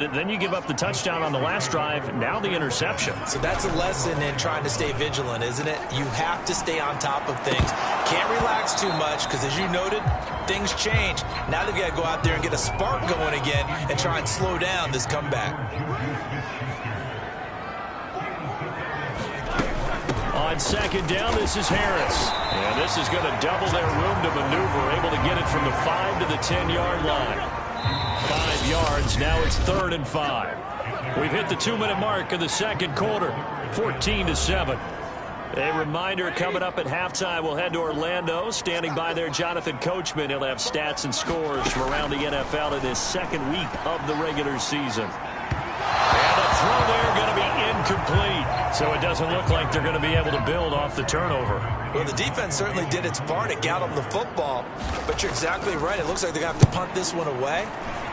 Then you give up the touchdown on the last drive. Now the interception. So that's a lesson in trying to stay vigilant, isn't it? You have to stay on top of things. Can't relax too much because, as you noted, things change. Now they've got to go out there and get a spark going again and try and slow down this comeback. On second down, this is Harris. And this is going to double their room to maneuver, able to get it from the 5 to the 10-yard line. 5 yards. Now it's 3rd and 5. We've hit the 2-minute mark of the second quarter. 14-7. A reminder coming up at halftime. We'll head to Orlando. Standing by there, Jonathan Coachman. He'll have stats and scores from around the NFL in his second week of the regular season. And the throw there going to be incomplete. So it doesn't look like they're going to be able to build off the turnover. Well, the defense certainly did its part. It got them the football. But you're exactly right. It looks like they're going to have to punt this one away.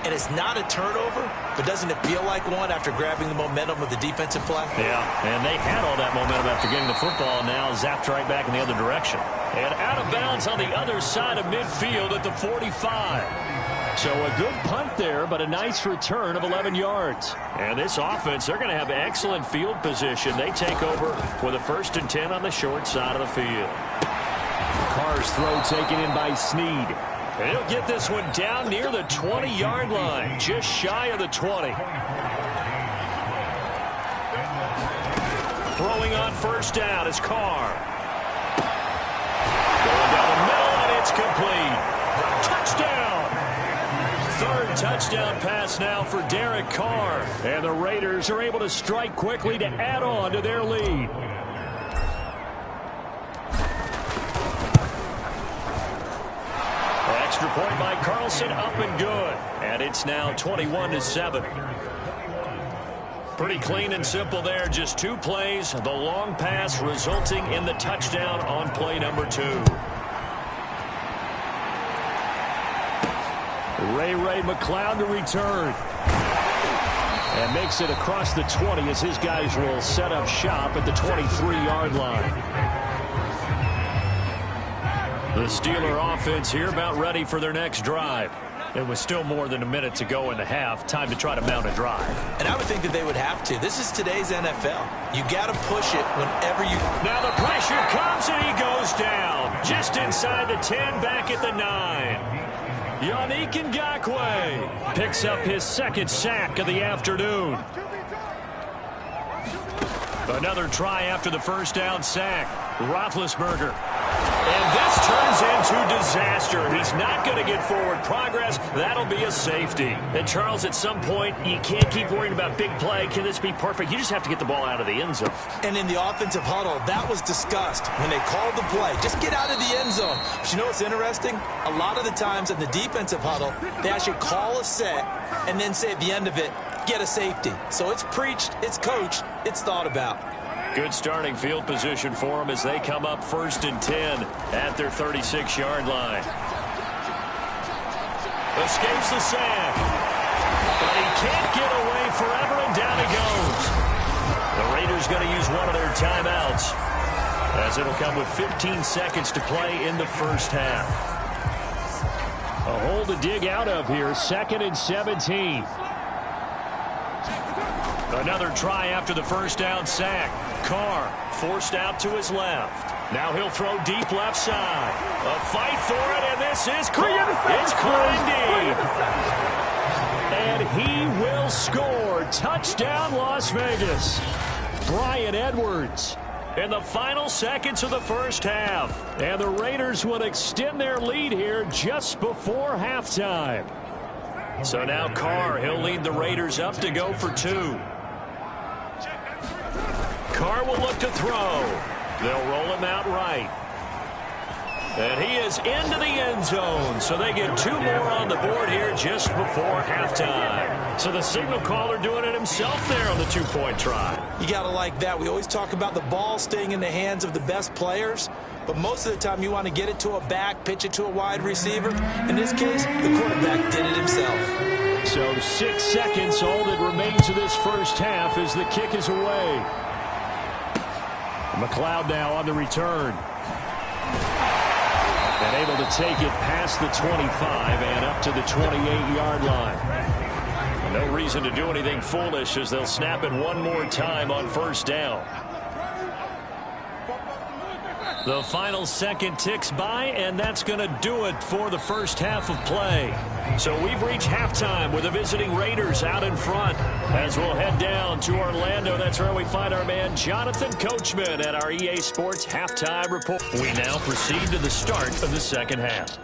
And it's not a turnover, but doesn't it feel like one after grabbing the momentum of the defensive play? Yeah, and they had all that momentum after getting the football. Now zapped right back in the other direction. And out of bounds on the other side of midfield at the 45. So a good punt there, but a nice return of 11 yards. And this offense, they're going to have excellent field position. They take over with a 1st and 10 on the short side of the field. Carr's throw taken in by Snead. And he'll get this one down near the 20-yard line, just shy of the 20. Throwing on 1st down is Carr. Going down the middle, and it's complete. Touchdown! 3rd touchdown pass now for Derek Carr. And the Raiders are able to strike quickly to add on to their lead. Extra point by Carlson, up and good. And it's now 21-7. Pretty clean and simple there. Just 2 plays. The long pass resulting in the touchdown on play number 2. Ray McLeod to return. And makes it across the 20 as his guys will set up shop at the 23-yard line. The Steeler offense here about ready for their next drive. It was still more than a minute to go in the half. Time to try to mount a drive. And I would think that they would have to. This is today's NFL. You got to push it whenever you... Now the pressure comes and he goes down. Just inside the 10, back at the 9. Yannick Ngakoue picks up his 2nd sack of the afternoon. Another try after the 1st down sack. Roethlisberger. And this turns into disaster. He's not going to get forward progress. That'll be a safety. And, Charles, at some point, you can't keep worrying about big play. Can this be perfect? You just have to get the ball out of the end zone. And in the offensive huddle, that was discussed when they called the play. Just get out of the end zone. But you know what's interesting? A lot of the times in the defensive huddle, they actually call a set and then say at the end of it, get a safety. So it's preached, it's coached, it's thought about. Good starting field position for them as they come up 1st and 10 at their 36-yard line. Escapes the sack. But he can't get away forever, and down he goes. The Raiders going to use one of their timeouts as it'll come with 15 seconds to play in the 1st half. A hole to dig out of here, 2nd and 17. Another try after the 1st down sack. Carr forced out to his left. Now he'll throw deep left side. A fight for it, and this is Carr. It's climbed deep. And he will score. Touchdown, Las Vegas. Bryan Edwards in the final seconds of the 1st half. And the Raiders will extend their lead here just before halftime. So now Carr, he'll lead the Raiders up to go for 2. Carr will look to throw. They'll roll him out right. And he is into the end zone. So they get 2 more on the board here just before halftime. So the signal caller doing it himself there on the 2-point try. You got to like that. We always talk about the ball staying in the hands of the best players. But most of the time you want to get it to a back, pitch it to a wide receiver. In this case, the quarterback did it himself. So 6 seconds, all that remains of this 1st half as the kick is away. McLeod now on the return. And able to take it past the 25 and up to the 28-yard line. No reason to do anything foolish as they'll snap it one more time on first down. The final second ticks by, and that's going to do it for the first half of play. So we've reached halftime with the visiting Raiders out in front. As we'll head down to Orlando, that's where we find our man Jonathan Coachman at our EA Sports Halftime Report. We now proceed to the start of the second half.